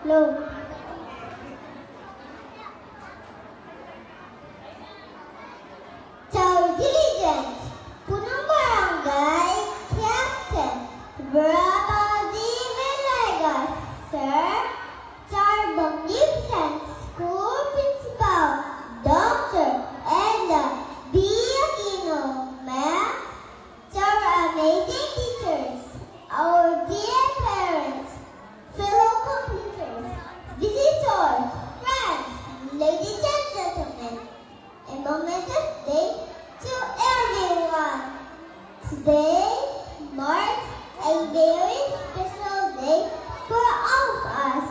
Low. Tower Diligence, Punong Barangay Captain, Bravo D. Villegas, Sir, Charbong Gibson, School Principal, Dr. Enda B. Aquino, Ma'am, to our amazing teachers, our dear parents, fellow computers, visitors, friends, ladies and gentlemen, a momentous day to everyone. Today marks a very special day for all of us,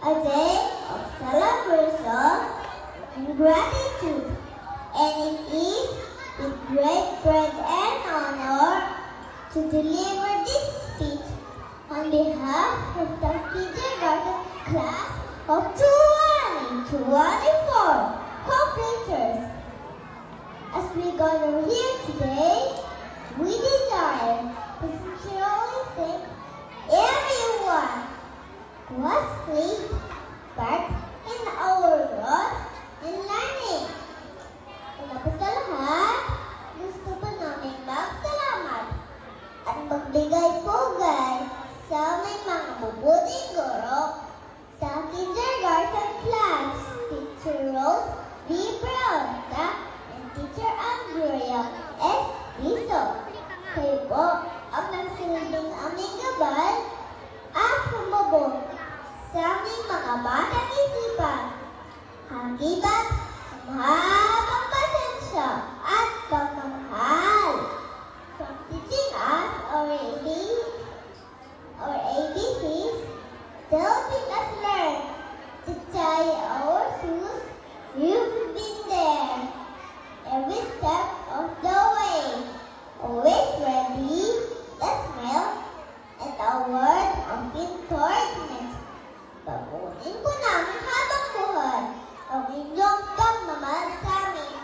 a day of celebration and gratitude, and it is with great pride and honor to deliver this speech on behalf of the kindergarten class of 2024 computers. As we gather here today, we desire to sincerely thank everyone who has played part in our growth and learning. Tapos sa lahat, gusto pa namin magsalamat at magbigay pugay sa aming mga mabubuting guro sa kindergarten class, Teacher Rose B. Braunta and Teacher Andrea S. Rizzo. Kayo po ang nagsilbing aming gabay at humabog sa aming mga batang isipan. Hagibat, mahabang pasensya at pagmamahal. From teaching us our ABCs, to helping us learn to tie our shoes, you've been there every step of the way, always ready, a smile, and a word of encouragement. Bagunin po namin habang buhay ang inyong pagmamahal sa amin.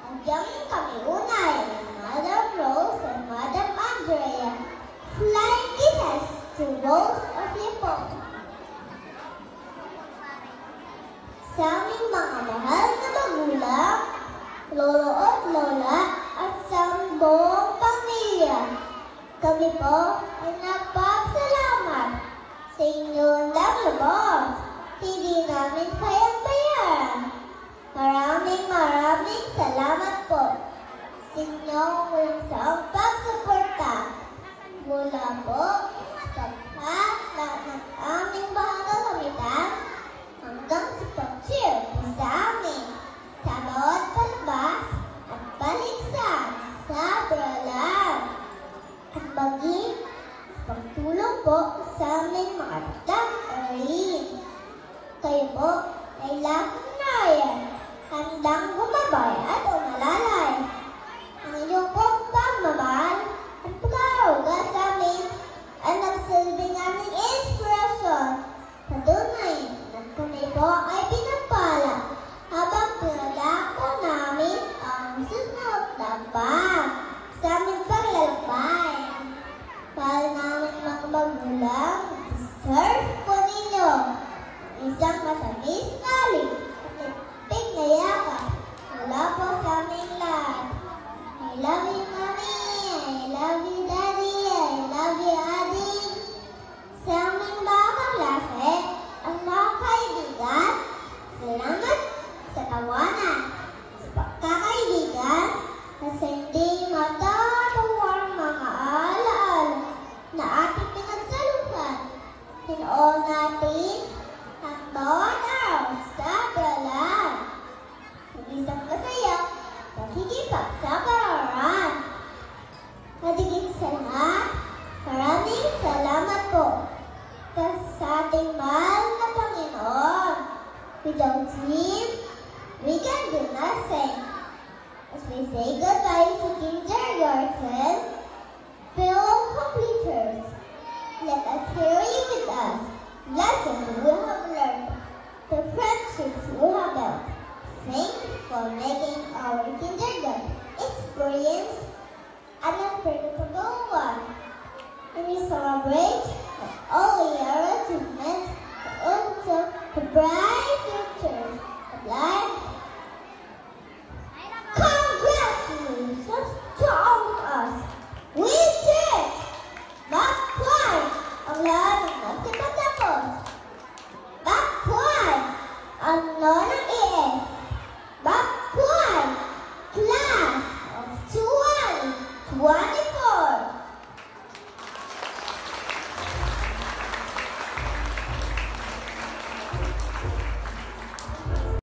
Hanggang kami unay ng Madam Rose and Madam Andrea. Flying kisses to both of you po. Sa aming mga mahal na magulang, lolo at lola, at sa buong pamilya, kami po ay nagpapasalamat sa inyong lubos. Hindi namin kayang bayaran. Maraming salamat po sa inyong walang pagsuporta mula po sa lahat ng aming bahang gamitan hanggang sa pag-cheer sa amin sa bawat palabas at baliksan sa paralan at maging pagtulong po sa aming mga tatang aralin. Kayo po ay laking nayan, handang gumabay at umalalay. Ang inyong pong pagmamahal at pag-aaruga sa amin ay nagsilbing aming inspirasyon. Patunay na kami po ay pinapala habang pinadako namin ang susunod na path sa aming paglalakbay. Para namin mga magulang, deserve po ninyo isang matamis na halik at ipig na yakap mula po sa aming lahat. I love you, Mommy. I love you, Daddy. I love you, Adi. Sa aming mga kaklase, ang mga kaibigan, salamat sa tawanan, sa pagkakaibigan, kasi hindi matatawa ang mga alaala na ating pinagsaluhan. Tinoon natin ang bawat araw sa paralan. Mag-isang masaya, pagkikipag sa paralan. Matigit sa lahat, maraming salamat po sa ating mahal na Panginoon. Without Him, we can do nothing. As we say goodbye to kindergarten, fellow completers, let us carry with us lessons we have learned, the friendships we have built. Thank you for making our kindergarten experience an unforgettable one. And we celebrate all your achievements and unknown